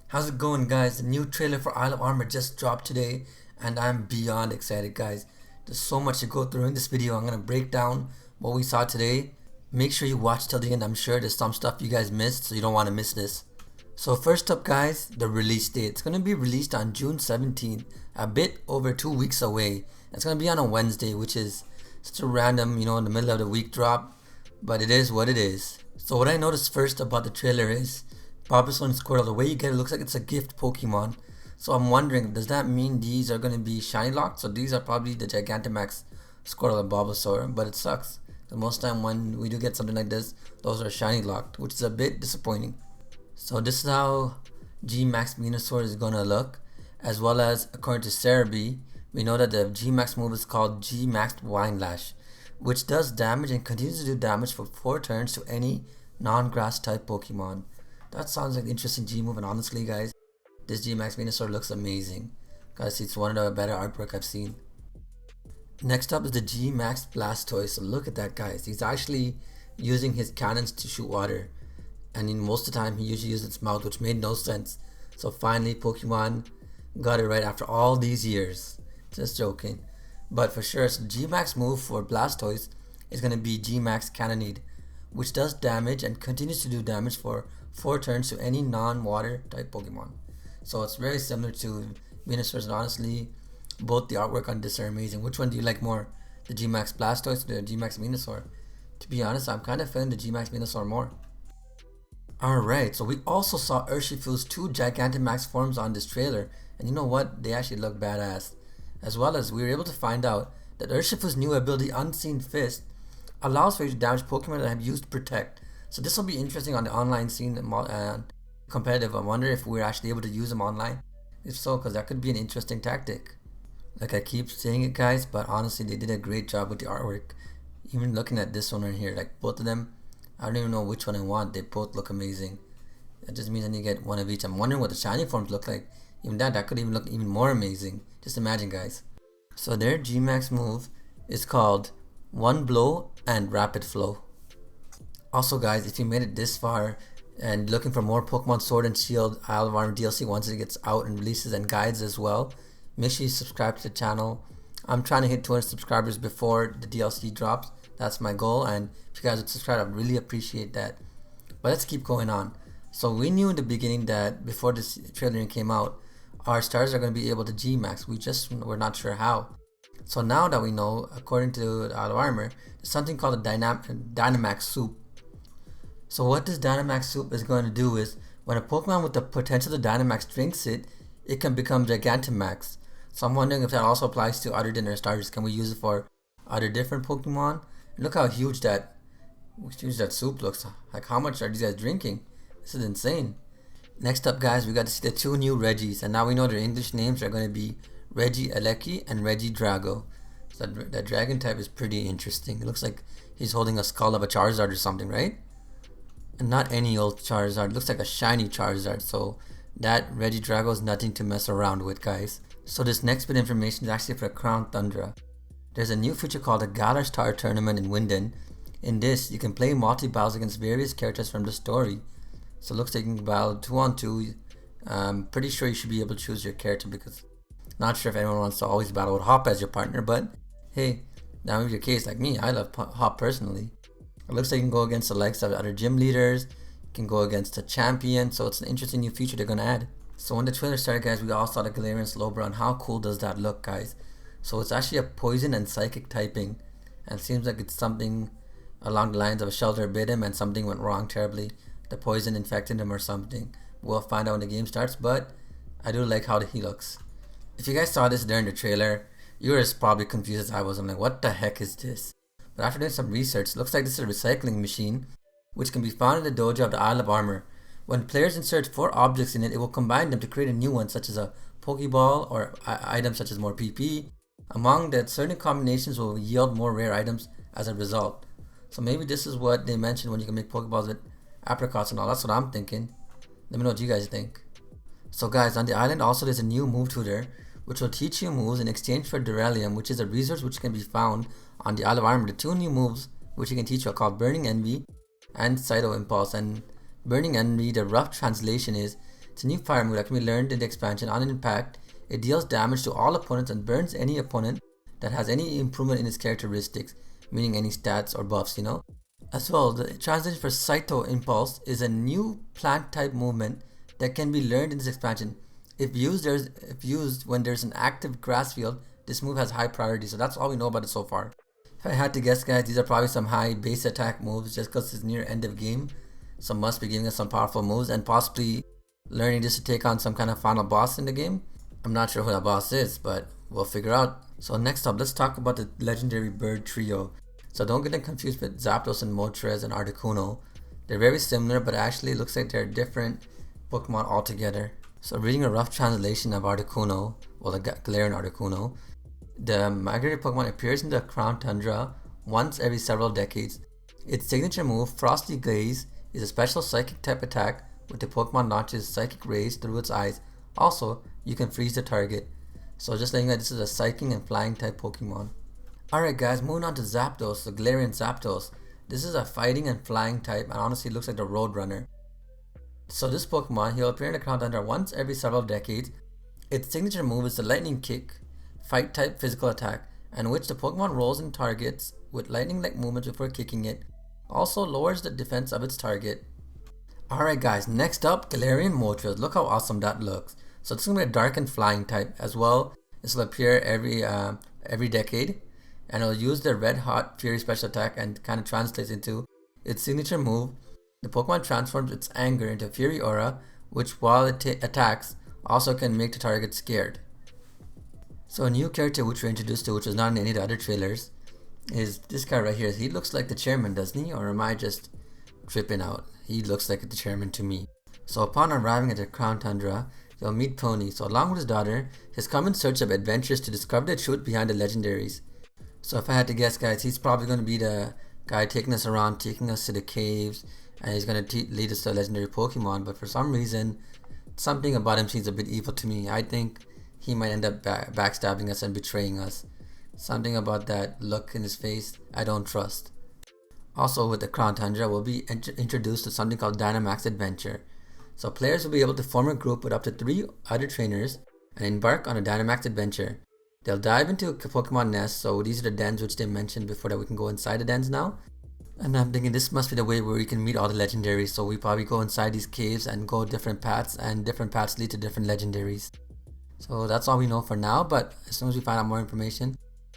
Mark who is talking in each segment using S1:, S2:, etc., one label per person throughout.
S1: How's it going, guys? The new trailer for Isle of Armor just dropped today and I'm beyond excited, guys. There's so much to go through in this video. I'm going to break down what we saw today. Make sure you watch till the end. I'm sure there's some stuff you guys missed, so you don't want to miss this. So first up, guys, the release date. It's going to be released on June 17th, a bit over 2 weeks away. It's going to be on a Wednesday, which is such a random, in the middle of the week drop, but it is what it is. So what I noticed first about the trailer is Bulbasaur and Squirtle, the way you get it looks like it's a gift Pokemon. So I'm wondering, does that mean these are going to be shiny locked? So these are probably the Gigantamax Squirtle and Bulbasaur, but it sucks. The most time when we do get something like this, those are shiny locked, which is a bit disappointing. So this is how G-Max Venusaur is going to look, as well as according to Cerebi, we know that the G-Max move is called G-Max Windlash, which does damage and continues to do damage for 4 turns to any non-grass type Pokemon. That sounds like an interesting G move, and honestly, guys, this G-Max Venusaur looks amazing. Guys, it's one of the better artwork I've seen. Next up is the G-Max Blastoise. So look at that, guys. He's actually using his cannons to shoot water, and most of the time he usually uses its mouth, which made no sense. So finally, Pokemon got it right after all these years. Just joking. But for sure, so the G-Max move for Blastoise is going to be G-Max Cannonade, which does damage and continues to do damage for 4 turns to any non-water type Pokemon. So it's very similar to Venusaur's, and honestly, both the artwork on this are amazing. Which one do you like more? The G-Max Blastoise or the G-Max Venusaur? To be honest, I'm kind of feeling the G-Max Venusaur more. Alright, so we also saw Urshifu's 2 Gigantamax forms on this trailer, and you know what? They actually look badass. As well as we were able to find out that Urshifu's new ability, Unseen Fist, allows for you to damage Pokemon that have used Protect. So this will be interesting on the online scene and competitive. I wonder if we're actually able to use them online. If so, because that could be an interesting tactic. Like I keep saying it, guys, but honestly, they did a great job with the artwork. Even looking at this one right here, like both of them, I don't even know which one I want. They both look amazing. That just means I need to get one of each. I'm wondering what the shiny forms look like. Even that could even look even more amazing. Just imagine, guys. So their G-Max move is called One Blow and Rapid Flow. Also, guys, if you made it this far and looking for more Pokemon Sword and Shield Isle of Armor DLC once it gets out and releases and guides as well, make sure you subscribe to the channel. I'm trying to hit 200 subscribers before the DLC drops. That's my goal, and if you guys would subscribe, I'd really appreciate that. But let's keep going on. So we knew in the beginning that before this trailer came out, our stars are going to be able to G-Max. We just were not sure how. So now that we know, according to Isle of Armor, there's something called a Dynamax Soup. So what this Dynamax Soup is going to do is, when a Pokemon with the potential to Dynamax drinks it, it can become Gigantamax. So I'm wondering if that also applies to other than our starters. Can we use it for other different Pokemon? Look how huge that soup looks. Like, how much are these guys drinking? This is insane. Next up, guys, we got to see the 2 new Regis, and now we know their English names are going to be Regieleki and Regidrago. So that dragon type is pretty interesting. It looks like he's holding a skull of a Charizard or something, right? And not any old Charizard. It looks like a shiny Charizard. So that Regidrago is nothing to mess around with, guys. So this next bit of information is actually for Crown Tundra. There's a new feature called the Galar Star Tournament in Winden. In this, you can play multi-battles against various characters from the story. So it looks like you can battle 2-on-2. I'm pretty sure you should be able to choose your character, because not sure if anyone wants to always battle with Hop as your partner, but hey, that may be your case. Like me, I love Hop personally. It looks like you can go against the likes of other gym leaders, you can go against a champion, so it's an interesting new feature they're going to add. So when the trailer started, guys, we all saw the Galarian Slowbro, and how cool does that look, guys? So it's actually a poison and psychic typing, and it seems like it's something along the lines of a shelter bit him and something went wrong terribly. The poison infected him or something. We'll find out when the game starts, but I do like how he looks. If you guys saw this during the trailer, you were as probably confused as I was. I'm like, what the heck is this? But after doing some research, it looks like this is a recycling machine, which can be found in the dojo of the Isle of Armor. When players insert 4 objects in it, it will combine them to create a new one, such as a Pokeball or items such as more PP. Among that, certain combinations will yield more rare items as a result. So maybe this is what they mentioned when you can make Pokeballs with apricots and all. That's what I'm thinking. Let me know what you guys think. So guys, on the island also there's a new move tutor, which will teach you moves in exchange for Duralium, which is a resource which can be found on the Isle of Armor. The 2 new moves which you can teach you are called Burning Envy and Cyto Impulse. And Burning Envy, the rough translation is It's a new fire move that can be learned in the expansion. On impact, it deals damage to all opponents and burns any opponent that has any improvement in its characteristics, meaning any stats or buffs, As well, the translation for Cyto Impulse is a new plant type movement that can be learned in this expansion. If used when there's an active grass field, this move has high priority. So that's all we know about it so far. If I had to guess, guys, these are probably some high base attack moves just because it's near end of game. So must be giving us some powerful moves and possibly learning just to take on some kind of final boss in the game. I'm not sure who that boss is, but we'll figure out. So next up, let's talk about the legendary bird trio. So don't get them confused with Zapdos and Moltres and Articuno. They're very similar, but actually it looks like they're different Pokemon altogether. So reading a rough translation of Articuno, well, the Galarian Articuno, the migratory Pokemon appears in the Crown Tundra once every several decades. Its signature move, Frosty Glaze, is a special psychic type attack where the Pokemon launches psychic rays through its eyes. Also, you can freeze the target. So just letting you know, this is a psychic and flying type Pokemon. Alright guys, moving on to Zapdos, the Galarian Zapdos. This is a fighting and flying type and honestly looks like the Roadrunner. So this Pokemon, he'll appear in the Crown Tundra once every several decades. Its signature move is the Lightning Kick, fight type physical attack, in which the Pokemon rolls and targets with lightning-like movements before kicking it. Also lowers the defense of its target. Alright guys, next up, Galarian Moltres. Look how awesome that looks. So this is going to be a dark and flying type as well. This will appear every decade. And it'll use the Red Hot Fury special attack and kind of translates into its signature move. The Pokemon transforms its anger into Fury Aura, which while it attacks, also can make the target scared. So a new character which we're introduced to, which was not in any of the other trailers, is this guy right here. He looks like the chairman, doesn't he? Or am I just tripping out? He looks like the chairman to me. So upon arriving at the Crown Tundra, you'll meet Pony. So along with his daughter, he's come in search of adventures to discover the truth behind the legendaries. So if I had to guess, guys, he's probably going to be the guy taking us around, taking us to the caves, and he's going to lead us to a legendary Pokemon. But for some reason, something about him seems a bit evil to me. I think he might end up backstabbing us and betraying us. Something about that look in his face, I don't trust. Also with the Crown Tundra, we'll be introduced to something called Dynamax Adventure. So players will be able to form a group with up to 3 other trainers and embark on a Dynamax Adventure. They'll dive into Pokemon nests, so these are the dens which they mentioned before that we can go inside the dens now. And I'm thinking this must be the way where we can meet all the legendaries, so we probably go inside these caves and go different paths, and different paths lead to different legendaries. So that's all we know for now, but as soon as we find out more information,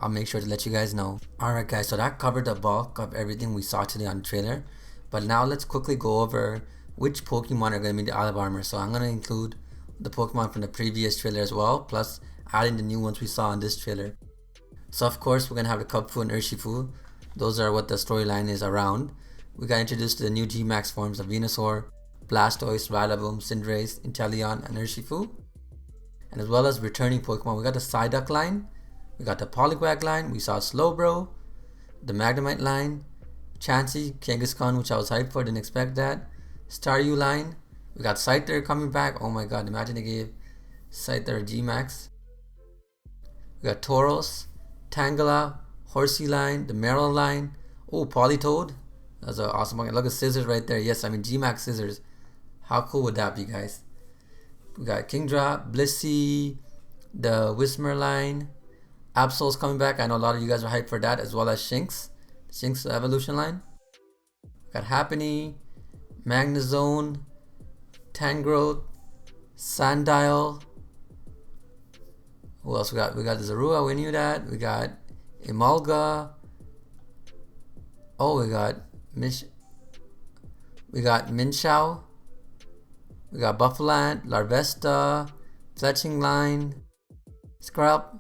S1: I'll make sure to let you guys know. Alright guys, so that covered the bulk of everything we saw today on the trailer. But now let's quickly go over which Pokemon are going to be the Isle of Armor. So I'm going to include the Pokemon from the previous trailer as well, plus adding the new ones we saw in this trailer. So of course we're going to have the Kubfu and Urshifu. Those are what the storyline is around. We got introduced to the new G-Max forms of Venusaur, Blastoise, Rillaboom, Cinderace, Inteleon, and Urshifu. And as well as returning Pokemon, we got the Psyduck line, we got the Poliwag line, we saw Slowbro, the Magnemite line, Chansey, Kangaskhan, which I was hyped for, didn't expect that, Staryu line, we got Scyther coming back, oh my god, imagine they gave Scyther a G-Max. We got Tauros, Tangela, Horsey line, the Meryl line, oh Politoed, that's an awesome one. Look at Scissors right there, yes, I mean G-Max Scissors, how cool would that be guys? We got Kingdra, Blissey, the Whismur line, Absol's coming back. I know a lot of you guys are hyped for that, as well as Shinx evolution line. We got Happiny, Magnezone, Tangrowth, Sandile. Who else we got? We got the Zorua, we knew that. We got Emolga. Oh, we got Minshao. We got Buffalant, Larvesta, Fletching Line, Scrap,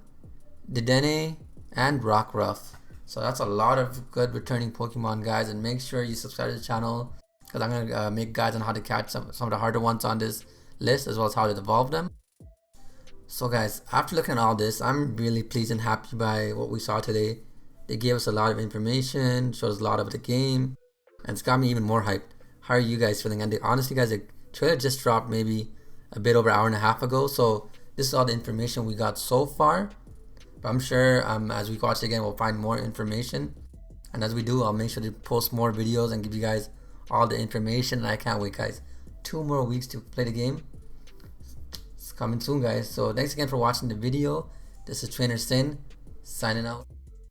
S1: Dedenne, and Rockruff. So that's a lot of good returning Pokemon, guys, and make sure you subscribe to the channel because I'm going to make guides on how to catch some of the harder ones on this list, as well as how to evolve them. So guys, after looking at all this, I'm really pleased and happy by what we saw today. They gave us a lot of information, showed us a lot of the game, and it's got me even more hyped. How are you guys feeling? And honestly guys, the trailer just dropped maybe a bit over an hour and a half ago, so this is all the information we got so far. But I'm sure as we watch it again, we'll find more information, and as we do, I'll make sure to post more videos and give you guys all the information. And I can't wait guys, 2 more weeks to play the game, It's coming soon, guys. So thanks again for watching the video. This is Trainer Sin signing out.